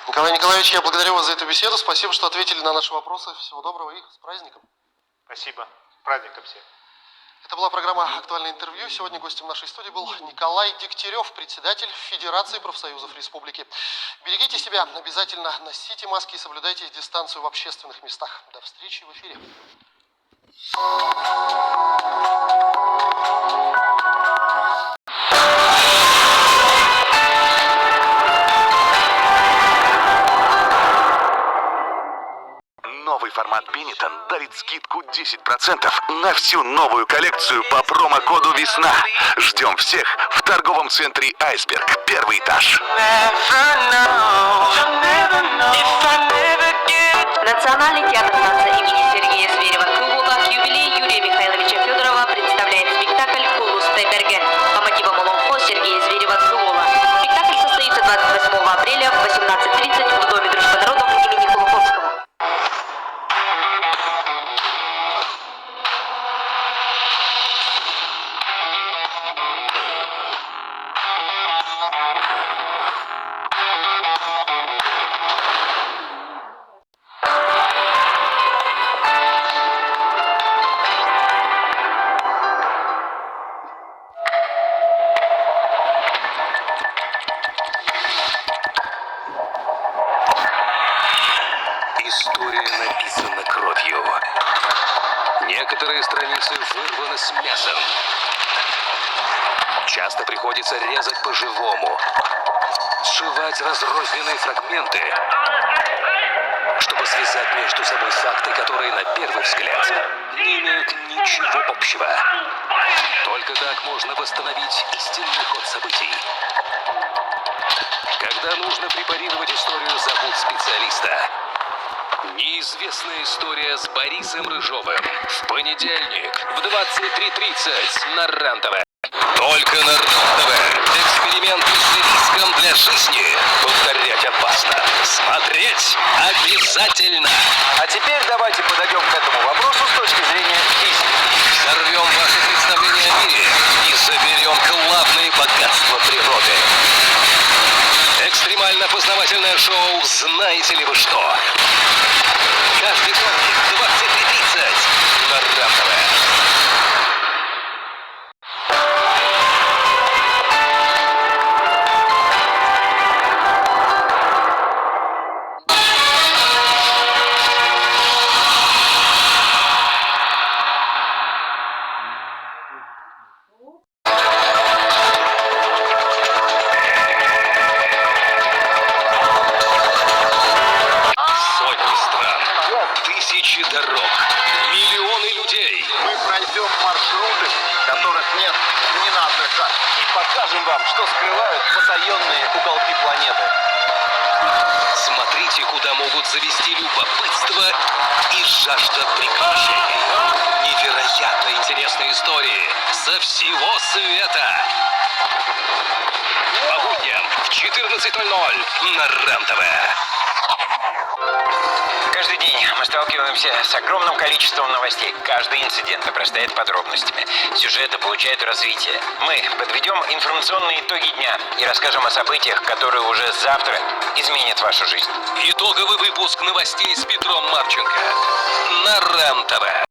Николай Николаевич, я благодарю вас за эту беседу. Спасибо, что ответили на наши вопросы. Всего доброго и с праздником. Спасибо. С праздником всех. Это была программа «Актуальное интервью». Сегодня гостем нашей студии был Николай Дегтярев, председатель Федерации профсоюзов республики. Берегите себя, обязательно носите маски и соблюдайте дистанцию в общественных местах. До встречи в эфире. Новый формат Benetton дарит скидку 10% на всю новую коллекцию по промокоду «Весна». Ждем всех в торговом центре «Айсберг», первый этаж. Национальный театр танца имени Сергея Зверева-Крылова к юбилею Юрия Михайловича Федорова представляет спектакль «Кулус Тайберген» по мотивам Олонхо Сергея Зверева-Крылова. Спектакль состоится 28 апреля в 18:30 в Доме дружбы народов имени Кулаковского. История написана кровью. Некоторые страницы вырваны с мясом. Часто приходится резать по-живому, сшивать разрозненные фрагменты, чтобы связать между собой факты, которые на первый взгляд не имеют ничего общего. Только так можно восстановить истинный ход событий. Когда нужно препарировать историю, зовут специалиста. Неизвестная история с Борисом Рыжовым. В понедельник в 23:30 на РЕН-ТВ. Только на РЕН-ТВ. Эксперименты с риском для жизни. Повторять опасно. Смотреть обязательно. А теперь давайте подойдем к этому вопросу с точки зрения физики. Взорвем ваше представление о мире и заберем главные богатства природы. Экстремально-познавательное шоу «Знаете ли вы что?». Каждый вторник в 23:30 на РЕН-ТВ. Сотни стран, тысячи дорог, миллионы людей. Мы пройдем маршруты, которых нет ни на одной карте. И покажем вам, что скрывают Потаенные уголки планеты. Смотрите, куда могут завести любопытство и жажда приключений. Невероятно интересные истории со всего света. По будням в 14:00 на РЕН-ТВ. Каждый день мы сталкиваемся с огромным количеством новостей. Каждый инцидент обрастает подробностями. Сюжеты получают развитие. Мы подведем информационные итоги дня и расскажем о событиях, которые уже завтра изменят вашу жизнь. Итоговый выпуск новостей с Петром Марченко на РЕН-ТВ.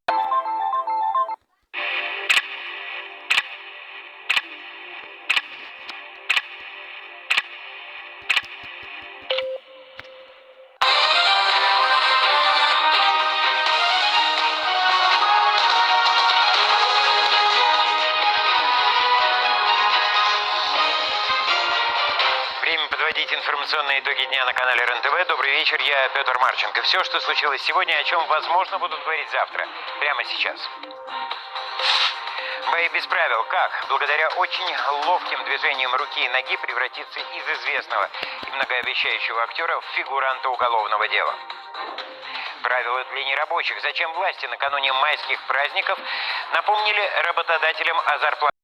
Время подводить информационные итоги дня на канале РЕН-ТВ. Добрый вечер, я Петр Марченко. Все, что случилось сегодня, о чем, возможно, будут говорить завтра. Прямо сейчас. Бои без правил. Как? Благодаря очень ловким движениям руки и ноги превратиться из известного и многообещающего актера в фигуранта уголовного дела. Правила для нерабочих. Зачем власти накануне майских праздников напомнили работодателям о зарплате?